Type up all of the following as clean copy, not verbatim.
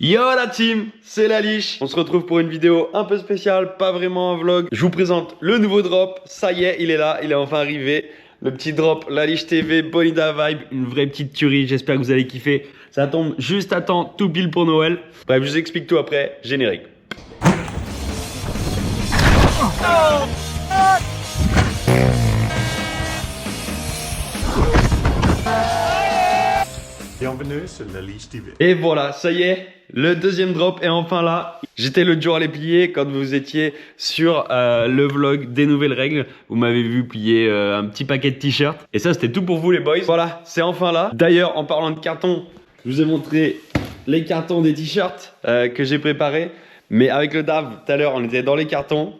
Yo la team, c'est la liche. On se retrouve pour une vidéo un peu spéciale, pas vraiment un vlog. Je vous présente le nouveau drop. Ça y est, il est là, il est enfin arrivé. Le petit drop, la liche TV, Bonida Vibe, une vraie petite tuerie. J'espère que vous allez kiffer. Ça tombe juste à temps, tout pile pour Noël. Bref, je vous explique tout après. Générique. Bienvenue sur la liche TV. Et voilà, ça y est, le deuxième drop est enfin là. J'étais l'autre jour à les plier quand vous étiez sur le vlog des nouvelles règles. Vous m'avez vu plier un petit paquet de t-shirts. Et ça, c'était tout pour vous les boys. Voilà, c'est enfin là. D'ailleurs, en parlant de carton, je vous ai montré les cartons des t-shirts que j'ai préparés. Mais avec le DAV, tout à l'heure, on était dans les cartons.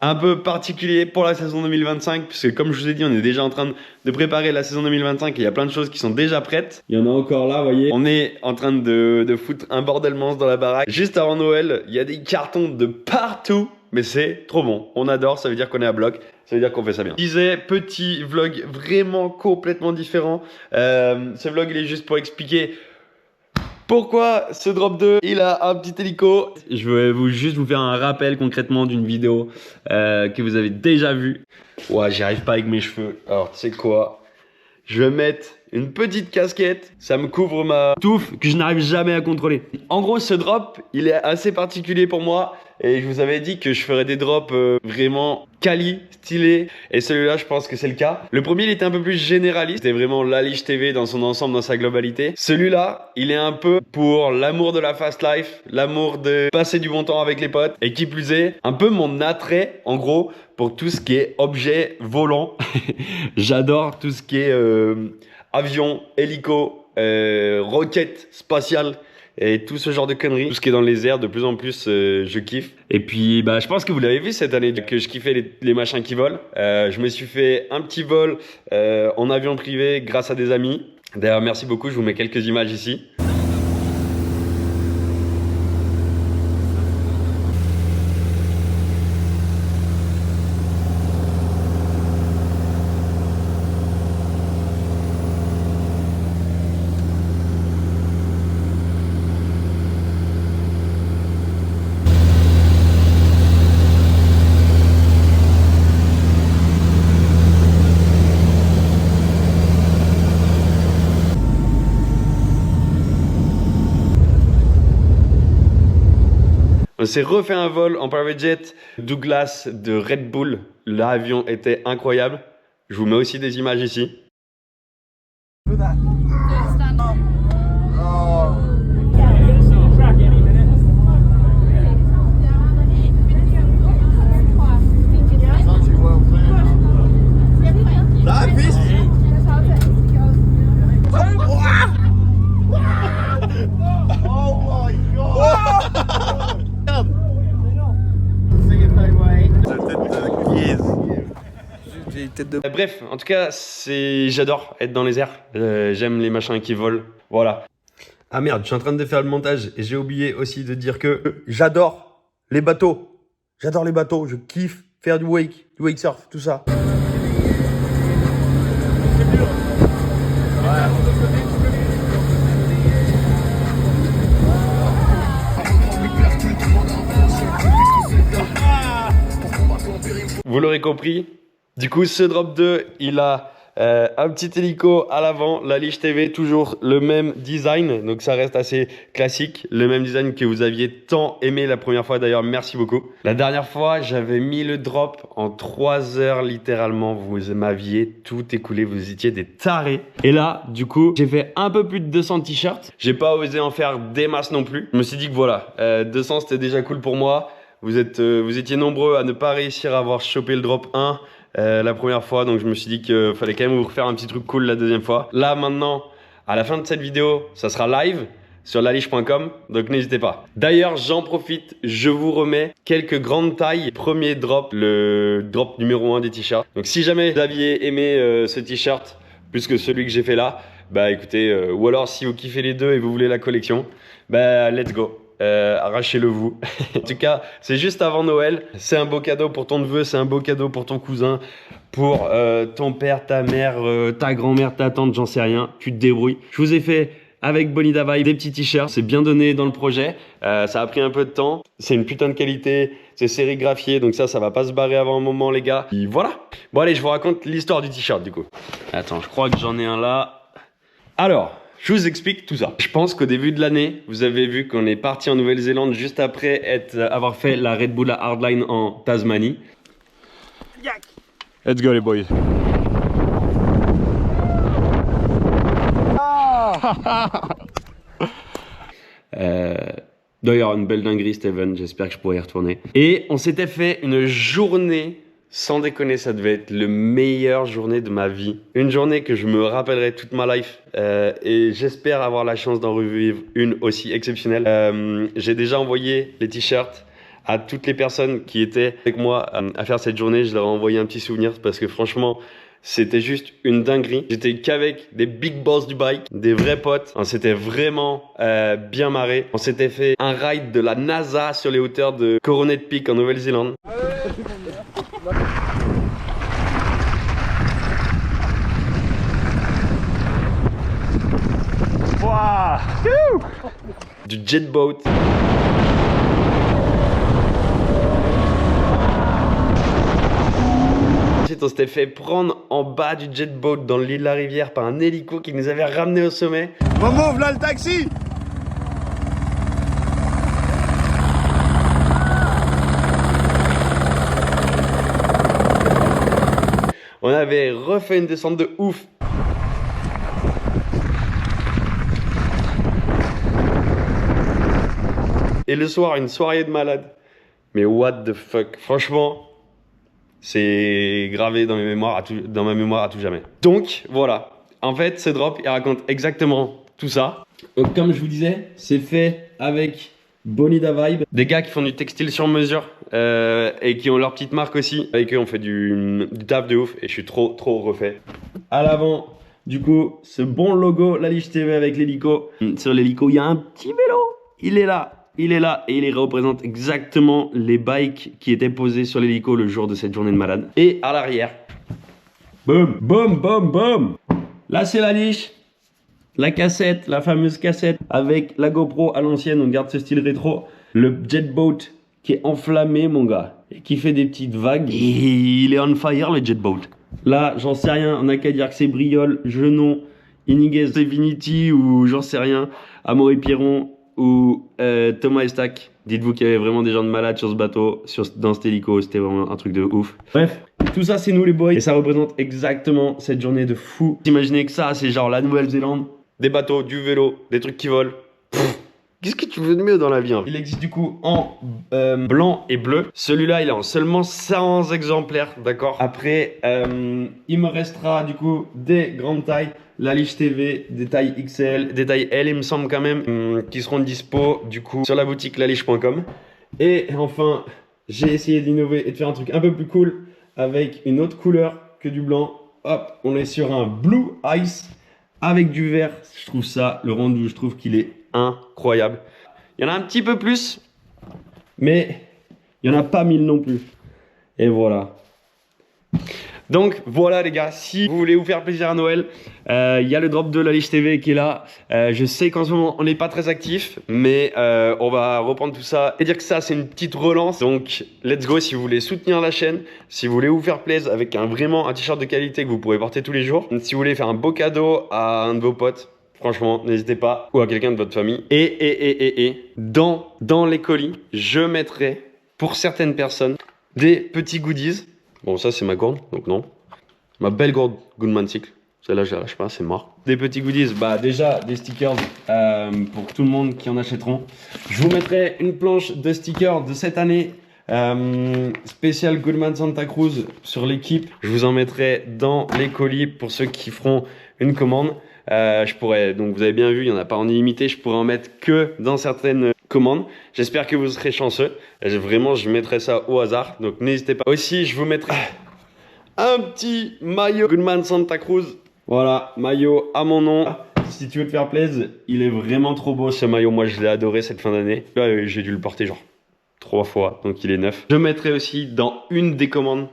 Un peu particulier pour la saison 2025, puisque comme je vous ai dit, on est déjà en train de préparer la saison 2025 et il y a plein de choses qui sont déjà prêtes. Il y en a encore là, vous voyez. On est en train de foutre un bordel monstre dans la baraque. Juste avant Noël, il y a des cartons de partout, mais c'est trop bon. On adore, ça veut dire qu'on est à bloc, ça veut dire qu'on fait ça bien. Je disais, petit vlog vraiment complètement différent. Ce vlog, il est juste pour expliquer pourquoi ce drop 2, il a un petit hélico. Je vais juste vous faire un rappel concrètement d'une vidéo que vous avez déjà vue. Ouais, j'y arrive pas avec mes cheveux. Alors, tu sais quoi? Je vais mettre une petite casquette. Ça me couvre ma touffe que je n'arrive jamais à contrôler. En gros, ce drop, il est assez particulier pour moi. Et je vous avais dit que je ferais des drops vraiment quali, stylés. Et celui-là, je pense que c'est le cas. Le premier, il était un peu plus généraliste. C'était vraiment la liche TV dans son ensemble, dans sa globalité. Celui-là, il est un peu pour l'amour de la fast life, l'amour de passer du bon temps avec les potes. Et qui plus est, un peu mon attrait, en gros, pour tout ce qui est objet volant. J'adore tout ce qui est avion, hélico, roquette spatiale. Et tout ce genre de conneries, tout ce qui est dans les airs, de plus en plus, je kiffe. Et puis, bah, je pense que vous l'avez vu cette année que je kiffais les machins qui volent. Je me suis fait un petit vol en avion privé grâce à des amis. D'ailleurs, merci beaucoup, je vous mets quelques images ici. On s'est refait un vol en private jet Douglas de Red Bull. L'avion était incroyable. Je vous mets aussi des images ici. Bref, en tout cas, j'adore être dans les airs. J'aime les machins qui volent. Voilà. Ah merde, je suis en train de faire le montage et j'ai oublié aussi de dire que j'adore les bateaux. J'adore les bateaux. Je kiffe faire du wake surf, tout ça. Vous l'aurez compris. Du coup, ce drop 2, il a un petit hélico à l'avant, la liche TV, toujours le même design, donc ça reste assez classique, le même design que vous aviez tant aimé la première fois, d'ailleurs, merci beaucoup. La dernière fois, j'avais mis le drop en 3 heures littéralement, vous m'aviez tout écoulé, vous étiez des tarés. Et là, du coup, j'ai fait un peu plus de 200 t-shirts, j'ai pas osé en faire des masses non plus. Je me suis dit que voilà, 200 c'était déjà cool pour moi, vous étiez nombreux à ne pas réussir à avoir chopé le drop 1, la première fois, donc je me suis dit qu'il fallait quand même vous refaire un petit truc cool la deuxième fois. Là maintenant, à la fin de cette vidéo, ça sera live sur laliche.com, donc n'hésitez pas. D'ailleurs, j'en profite, je vous remets quelques grandes tailles. Premier drop, le drop numéro 1 des t-shirts. Donc si jamais vous aviez aimé ce t-shirt plus que celui que j'ai fait là, bah écoutez, ou alors si vous kiffez les deux et vous voulez la collection, bah let's go. Arrachez-le vous. En tout cas, c'est juste avant Noël. C'est un beau cadeau pour ton neveu, c'est un beau cadeau pour ton cousin, pour ton père, ta mère, ta grand-mère, ta tante, j'en sais rien. Tu te débrouilles. Je vous ai fait avec Bonida Vibe, des petits t-shirts. C'est bien donné dans le projet. Ça a pris un peu de temps. C'est une putain de qualité. C'est sérigraphié. Donc ça va pas se barrer avant un moment, les gars. Et voilà. Bon, allez, je vous raconte l'histoire du t-shirt, du coup. Attends, je crois que j'en ai un là. Alors, je vous explique tout ça. Je pense qu'au début de l'année, vous avez vu qu'on est parti en Nouvelle-Zélande juste après avoir fait la Red Bull Hardline en Tasmanie. Let's go les boys. D'ailleurs, une belle dinguerie, Steven. J'espère que je pourrai y retourner. Et on s'était fait une journée, sans déconner, ça devait être la meilleure journée de ma vie. Une journée que je me rappellerai toute ma life. Et j'espère avoir la chance d'en revivre une aussi exceptionnelle. J'ai déjà envoyé les t-shirts à toutes les personnes qui étaient avec moi à faire cette journée. Je leur ai envoyé un petit souvenir parce que franchement, c'était juste une dinguerie. J'étais qu'avec des big boss du bike, des vrais potes. On s'était vraiment bien marré. On s'était fait un ride de la NASA sur les hauteurs de Coronet Peak en Nouvelle-Zélande. Wow. Du jet boat. Ensuite, on s'était fait prendre en bas du jet boat dans l'île de la Rivière par un hélico qui nous avait ramené au sommet. Maman, voilà le taxi. On avait refait une descente de ouf. Et le soir, une soirée de malade. Mais what the fuck. Franchement, c'est gravé dans ma mémoire à tout jamais. Donc, voilà. En fait, ce drop, il raconte exactement tout ça. Donc, comme je vous disais, c'est fait avec Bonida Vibe. Des gars qui font du textile sur mesure et qui ont leur petite marque aussi. Avec eux, on fait du taf de ouf et je suis trop refait. À l'avant, du coup, ce bon logo, la Liche TV avec l'hélico. Sur l'hélico, il y a un petit vélo. Il est là. Il est là et il représente exactement les bikes qui étaient posés sur l'hélico le jour de cette journée de malade. Et à l'arrière, boum, boum, boum, boum. Là, c'est la Liche. La cassette, la fameuse cassette avec la GoPro à l'ancienne, on garde ce style rétro. Le jet boat qui est enflammé, mon gars, et qui fait des petites vagues. Et il est on fire, le jet boat. Là, j'en sais rien, on a qu'à dire que c'est Briol, Genon, Iniguez Divinity ou j'en sais rien, Amaury Pierron ou Thomas Estac. Dites-vous qu'il y avait vraiment des gens de malades sur ce bateau, dans cet hélico, c'était vraiment un truc de ouf. Bref, tout ça c'est nous les boys, et ça représente exactement cette journée de fou. Imaginez que ça, c'est genre la Nouvelle-Zélande, des bateaux, du vélo, des trucs qui volent. Qu'est-ce que tu veux de mieux dans la vie hein? Il existe du coup en blanc et bleu. Celui-là, il est en seulement 100 exemplaires, d'accord. Après, il me restera du coup des grandes tailles. La Liche TV, des tailles XL, des tailles L, il me semble quand même, qui seront dispo du coup sur la boutique laliche.com. Et enfin, j'ai essayé d'innover et de faire un truc un peu plus cool avec une autre couleur que du blanc. Hop, on est sur un Blue Ice avec du vert. Je trouve ça, le rendu, je trouve qu'il est incroyable. Il y en a un petit peu plus, mais il n'y en a pas 1000 non plus. Et voilà. Donc voilà les gars, si vous voulez vous faire plaisir à Noël, il y a le drop de la Liche TV qui est là. Je sais qu'en ce moment on n'est pas très actif, mais on va reprendre tout ça et dire que ça c'est une petite relance. Donc let's go si vous voulez soutenir la chaîne, si vous voulez vous faire plaisir avec vraiment un t-shirt de qualité que vous pourrez porter tous les jours. Si vous voulez faire un beau cadeau à un de vos potes, franchement n'hésitez pas, ou à quelqu'un de votre famille. Et dans les colis, je mettrai pour certaines personnes des petits goodies. Bon, ça, c'est ma gourde, donc non. Ma belle gourde Goodman Cycle. Celle-là, je la lâche pas, c'est mort. Des petits goodies, bah déjà, des stickers pour tout le monde qui en achèteront. Je vous mettrai une planche de stickers de cette année. Spécial Goodman Santa Cruz sur l'équipe. Je vous en mettrai dans les colis pour ceux qui feront une commande. Je pourrais, donc vous avez bien vu, il n'y en a pas en illimité. Je pourrais en mettre que dans certaines commandes. J'espère que vous serez chanceux. Vraiment, je mettrai ça au hasard. Donc n'hésitez pas. Aussi, je vous mettrai un petit maillot Goodman Santa Cruz. Voilà, maillot à mon nom. Si tu veux te faire plaisir, il est vraiment trop beau ce maillot. Moi, je l'ai adoré cette fin d'année. J'ai dû le porter genre 3 fois, donc il est neuf. Je mettrai aussi dans une des commandes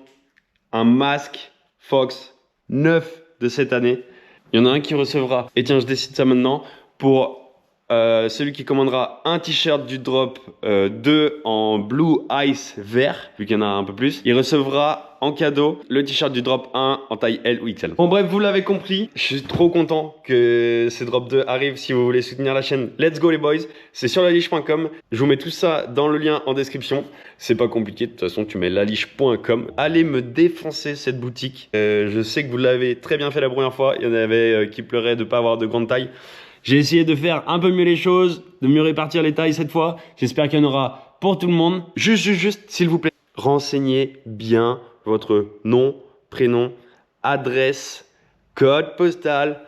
un masque Fox neuf de cette année. Il y en a un qui recevra, et tiens je décide ça maintenant, pour celui qui commandera un t-shirt du drop 2 en blue ice vert, vu qu'il y en a un peu plus, il recevra en cadeau le t-shirt du drop 1 en taille L ou XL. Bon bref, vous l'avez compris, je suis trop content que ce drop 2 arrive. Si vous voulez soutenir la chaîne, let's go les boys, c'est sur laliche.com. Je vous mets tout ça dans le lien en description. C'est pas compliqué, de toute façon tu mets laliche.com. Allez me défoncer cette boutique. Je sais que vous l'avez très bien fait la première fois. Il y en avait qui pleuraient de ne pas avoir de grande taille. J'ai essayé de faire un peu mieux les choses, de mieux répartir les tailles cette fois. J'espère qu'il y en aura pour tout le monde. Juste, s'il vous plaît, renseignez bien votre nom, prénom, adresse, code postal,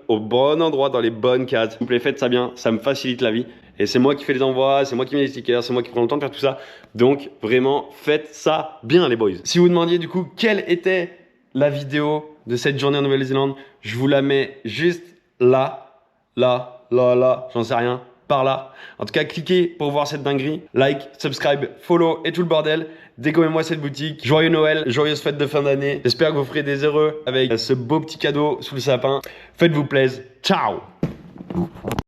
au bon endroit, dans les bonnes cases. S'il vous plaît, faites ça bien, ça me facilite la vie. Et c'est moi qui fais les envois, c'est moi qui mets les stickers, c'est moi qui prends le temps de faire tout ça. Donc, vraiment, faites ça bien, les boys. Si vous demandiez du coup quelle était la vidéo de cette journée en Nouvelle-Zélande, je vous la mets juste là. Là, j'en sais rien, par là. En tout cas, cliquez pour voir cette dinguerie. Like, subscribe, follow et tout le bordel. Dégommez-moi cette boutique. Joyeux Noël, joyeuses fêtes de fin d'année. J'espère que vous ferez des heureux avec ce beau petit cadeau sous le sapin. Faites-vous plaisir. Ciao!